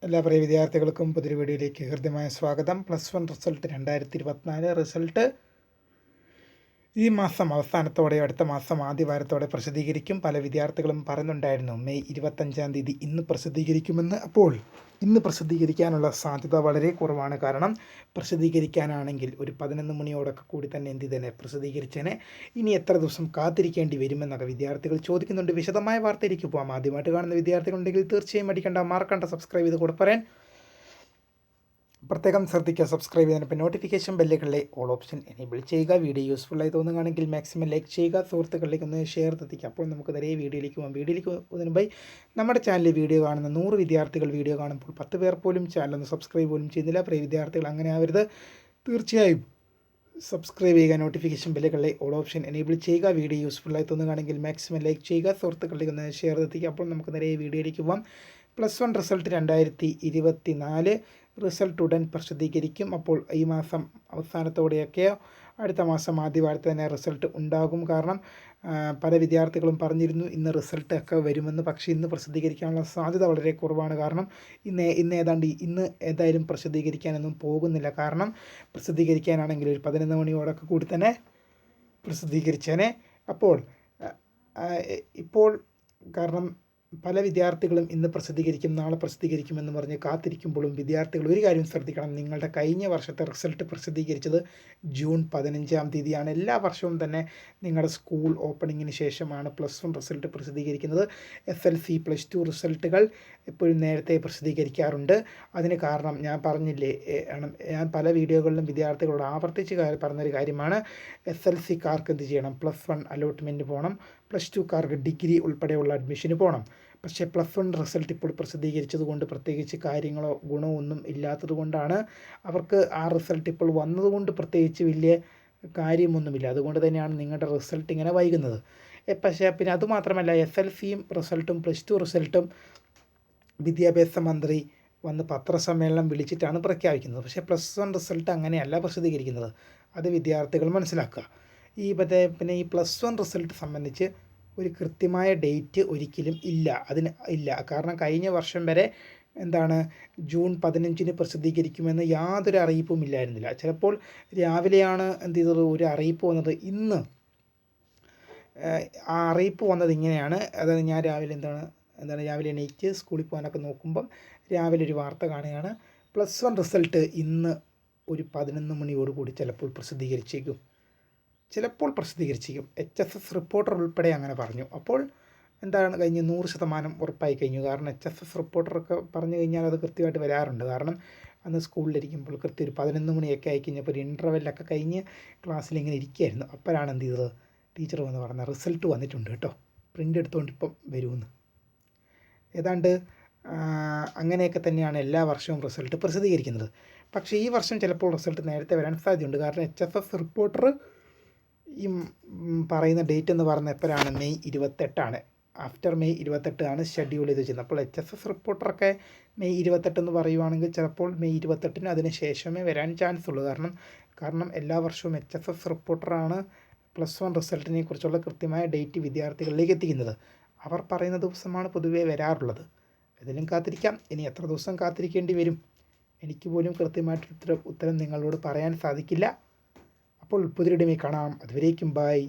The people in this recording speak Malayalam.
എല്ലാ പ്രിയ വിദ്യാർത്ഥികൾക്കും പുതിയൊരു വീഡിയോയിലേക്ക് ഹൃദ്യമായ സ്വാഗതം. +1 റിസൾട്ട് 2024 റിസൾട്ട് ഈ മാസം അവസാനത്തോടെ അടുത്ത മാസം ആദ്യവാരത്തോടെ പ്രസിദ്ധീകരിക്കും. പല വിദ്യാർത്ഥികളും പറയുന്നുണ്ടായിരുന്നു മെയ് 25-ാം തീയതി ഇന്ന് പ്രസിദ്ധീകരിക്കുമെന്ന്. അപ്പോൾ ഇന്ന് പ്രസിദ്ധീകരിക്കാനുള്ള സാധ്യത വളരെ കുറവാണ്. കാരണം പ്രസിദ്ധീകരിക്കാനാണെങ്കിൽ ഒരു 11 മണിയോടൊക്കെ കൂടി തന്നെ തന്നെ പ്രസിദ്ധീകരിച്ചേനെ. ഇനി എത്ര ദിവസം കാത്തിരിക്കേണ്ടി വരുമെന്നൊക്കെ വിദ്യാർത്ഥികൾ ചോദിക്കുന്നുണ്ട്. വിശദമായ വാർത്തയിലേക്ക് പോകാം. ആദ്യമായിട്ട് കാണുന്ന വിദ്യാർത്ഥികളുണ്ടെങ്കിൽ തീർച്ചയായും മറക്കണ്ട സബ്സ്ക്രൈബ് ചെയ്ത് കൂടെ പറയാൻ പ്രത്യേകം ശ്രദ്ധിക്കുക. സബ്സ്ക്രൈബ് ചെയ്യുന്നതിന് നോട്ടിഫിക്കേഷൻ ബെല്ലുകളിലെ ഓൾ ഓപ്ഷൻ എനേബിൾ ചെയ്യുക. വീഡിയോ യൂസ്ഫുള്ളായി തോന്നുകയാണെങ്കിൽ മാക്സിമം ലൈക്ക് ചെയ്യുക. സുഹൃത്തുക്കളിലേക്ക് ഒന്ന് ഷെയർ എത്തിക്കുക. അപ്പോൾ നമുക്ക് നേരെ വീഡിയോയിലേക്ക് പോകാം. വീഡിയോയിലേക്ക് പോകുന്നതിന് മുമ്പായി നമ്മുടെ ചാനലിൽ വീഡിയോ കാണുന്ന 100 വിദ്യാർത്ഥികൾ വീഡിയോ കാണുമ്പോൾ 10 പേർ പോലും ചാനലൊന്ന് സബ്സ്ക്രൈബ് പോലും ചെയ്യുന്നില്ല. പ്രിയ വിദ്യാർത്ഥികൾ അങ്ങനെ ആവരുത്. തീർച്ചയായും സബ്സ്ക്രൈബ് ചെയ്യുക. നോട്ടിഫിക്കേഷൻ ബെല്ലുകളിലെ ഓൾ ഓപ്ഷൻ എനേബിൾ ചെയ്യുക. വീഡിയോ യൂസ്ഫുള്ളായി തോന്നുകയാണെങ്കിൽ മാക്സിമം ലൈക്ക് ചെയ്യുക. സുഹൃത്തുക്കളിലേക്ക് ഒന്ന് ഷെയർ എത്തിക്കുക. അപ്പോൾ നമുക്ക് നേരെ വീഡിയോയിലേക്ക് പോകാം. +1 റിസൾട്ട് 2024 റിസൾട്ട് ഉടൻ പ്രസിദ്ധീകരിക്കും. അപ്പോൾ ഈ മാസം അവസാനത്തോടെയൊക്കെയോ അടുത്ത മാസം ആദ്യവാരത്തിൽ തന്നെ റിസൾട്ട് ഉണ്ടാകും. കാരണം പല വിദ്യാർത്ഥികളും പറഞ്ഞിരുന്നു ഇന്ന് റിസൾട്ട് ഒക്കെ വരുമെന്ന്. പക്ഷേ ഇന്ന് പ്രസിദ്ധീകരിക്കാനുള്ള സാധ്യത വളരെ കുറവാണ്. കാരണം ഇന്ന് ഏതായാലും പ്രസിദ്ധീകരിക്കാനൊന്നും പോകുന്നില്ല. കാരണം പ്രസിദ്ധീകരിക്കാനാണെങ്കിൽ ഒരു 11 മണിയോടൊക്കെ കൂടി തന്നെ പ്രസിദ്ധീകരിച്ചേനെ. ഇപ്പോൾ കാരണം പല വിദ്യാർത്ഥികളും ഇന്ന് പ്രസിദ്ധീകരിക്കും നാളെ പ്രസിദ്ധീകരിക്കുമെന്ന് പറഞ്ഞ് കാത്തിരിക്കുമ്പോഴും വിദ്യാർത്ഥികൾ ഒരു കാര്യം ശ്രദ്ധിക്കണം. നിങ്ങളുടെ കഴിഞ്ഞ വർഷത്തെ റിസൾട്ട് പ്രസിദ്ധീകരിച്ചത് ജൂൺ 15-ാം തീയതിയാണ്. എല്ലാ വർഷവും തന്നെ നിങ്ങളുടെ സ്കൂൾ ഓപ്പണിങ്ങിന് ശേഷമാണ് +1 റിസൾട്ട് പ്രസിദ്ധീകരിക്കുന്നത്. SLC +2 റിസൾട്ടുകൾ എപ്പോഴും നേരത്തെ പ്രസിദ്ധീകരിക്കാറുണ്ട്. അതിന് കാരണം ഞാൻ പറഞ്ഞില്ലേ, ഞാൻ പല വീഡിയോകളിലും വിദ്യാർത്ഥികളോട് ആവർത്തിച്ച് പറഞ്ഞൊരു കാര്യമാണ്. SLCക്കാർക്ക് എന്ത് ചെയ്യണം? +1 അലോട്ട്മെൻറ്റ് പോകണം. +2കാർക്ക് ഡിഗ്രി ഉൾപ്പെടെയുള്ള അഡ്മിഷന് പോകണം. പക്ഷേ +1 റിസൾട്ട് ഇപ്പോൾ പ്രസിദ്ധീകരിച്ചത് കൊണ്ട് പ്രത്യേകിച്ച് കാര്യങ്ങളോ ഗുണമോ ഒന്നും ഇല്ലാത്തത് കൊണ്ടാണ് അവർക്ക് ആ റിസൾട്ട് ഇപ്പോൾ വന്നതുകൊണ്ട് പ്രത്യേകിച്ച് വലിയ കാര്യമൊന്നുമില്ല. അതുകൊണ്ട് തന്നെയാണ് നിങ്ങളുടെ റിസൾട്ട് ഇങ്ങനെ വൈകുന്നത്. പക്ഷേ പിന്നെ അതുമാത്രമല്ല, SLCയും റിസൾട്ടും +2 റിസൾട്ടും വിദ്യാഭ്യാസ മന്ത്രി വന്ന് പത്രസമ്മേളനം വിളിച്ചിട്ടാണ് പ്രഖ്യാപിക്കുന്നത്. പക്ഷേ +1 റിസൾട്ട് അങ്ങനെയല്ല പ്രസിദ്ധീകരിക്കുന്നത്. അത് വിദ്യാർത്ഥികൾ മനസ്സിലാക്കുക. പിന്നെ ഈ +1 റിസൾട്ട് സംബന്ധിച്ച് ഒരു കൃത്യമായ ഡേറ്റ് ഒരിക്കലും ഇല്ല. കാരണം കഴിഞ്ഞ വർഷം വരെ ജൂൺ 15-ന് പ്രസിദ്ധീകരിക്കുമെന്ന് യാതൊരു അറിയിപ്പും ഇല്ലായിരുന്നില്ല. ചിലപ്പോൾ രാവിലെയാണ് ഒരു അറിയിപ്പ് വന്നത്. ഇന്ന് ആ അറിയിപ്പ് വന്നത് ഇങ്ങനെയാണ്. അതായത് ഞാൻ രാവിലെ രാവിലെ എണീറ്റ് സ്കൂളിൽ പോകാനൊക്കെ നോക്കുമ്പം രാവിലെ ഒരു വാർത്ത കാണുകയാണ്. +1 റിസൾട്ട് ഇന്ന് ഒരു 11 മണിയോടുകൂടി ചിലപ്പോൾ പ്രസിദ്ധീകരിച്ചേക്കും. HSS റിപ്പോർട്ടർ ഉൾപ്പെടെ അങ്ങനെ പറഞ്ഞു. അപ്പോൾ കഴിഞ്ഞ് 100% ഉറപ്പായി കഴിഞ്ഞു. കാരണം HSS റിപ്പോർട്ടറൊക്കെ പറഞ്ഞു കഴിഞ്ഞാൽ അത് കൃത്യമായിട്ട് വരാറുണ്ട്. കാരണം അന്ന് സ്കൂളിലിരിക്കുമ്പോൾ കൃത്യം ഒരു 11 മണിയൊക്കെ ആയി കഴിഞ്ഞപ്പോൾ ഒരു ഇൻ്റർവെല്ലൊക്കെ കഴിഞ്ഞ് ക്ലാസ്സിലിങ്ങനെ ഇരിക്കുകയായിരുന്നു. അപ്പോഴാണ് ടീച്ചർ വന്ന് പറഞ്ഞത് റിസൾട്ട് വന്നിട്ടുണ്ട് കേട്ടോ, പ്രിൻ്റ് എടുത്തുകൊണ്ട് ഇപ്പം വരുമെന്ന്. ഏതാണ്ട് അങ്ങനെയൊക്കെ തന്നെയാണ് എല്ലാ വർഷവും റിസൾട്ട് പ്രസിദ്ധീകരിക്കുന്നത്. പക്ഷേ ഈ വർഷം ചിലപ്പോൾ റിസൾട്ട് നേരത്തെ വരാൻ സാധ്യതയുണ്ട്. കാരണം HSS റിപ്പോർട്ടർ ഈ പറയുന്ന ഡേറ്റ് എന്ന് പറയുന്നത് എപ്പോഴാണ്? മെയ് 28 ആഫ്റ്റർ മെയ് 28 ഷെഡ്യൂൾ ചെയ്ത് വെച്ചിരുന്നത്. അപ്പോൾ HSS റിപ്പോർട്ടറൊക്കെ മെയ് 28 എന്ന് പറയുവാണെങ്കിൽ ചിലപ്പോൾ മെയ് 28-ന് അതിന് ശേഷമേ വരാൻ ചാൻസ് ഉള്ളൂ. കാരണം എല്ലാ വർഷവും HSS റിപ്പോർട്ടറാണ് +1 റിസൾട്ടിനെ കുറിച്ചുള്ള കൃത്യമായ ഡേറ്റ് വിദ്യാർത്ഥികളിലേക്ക് എത്തിക്കുന്നത്. അവർ പറയുന്ന ദിവസമാണ് പൊതുവേ വരാറുള്ളത്. ഇതിലും കാത്തിരിക്കാം. ഇനി എത്ര ദിവസം കാത്തിരിക്കേണ്ടി വരും? എനിക്ക് പോലും കൃത്യമായിട്ട് ഉത്തരം നിങ്ങളോട് പറയാൻ സാധിക്കില്ല. അപ്പോൾ പുതിയൊരു വീഡിയോയിൽ കാണാം. അതുവരേക്കും ബൈ.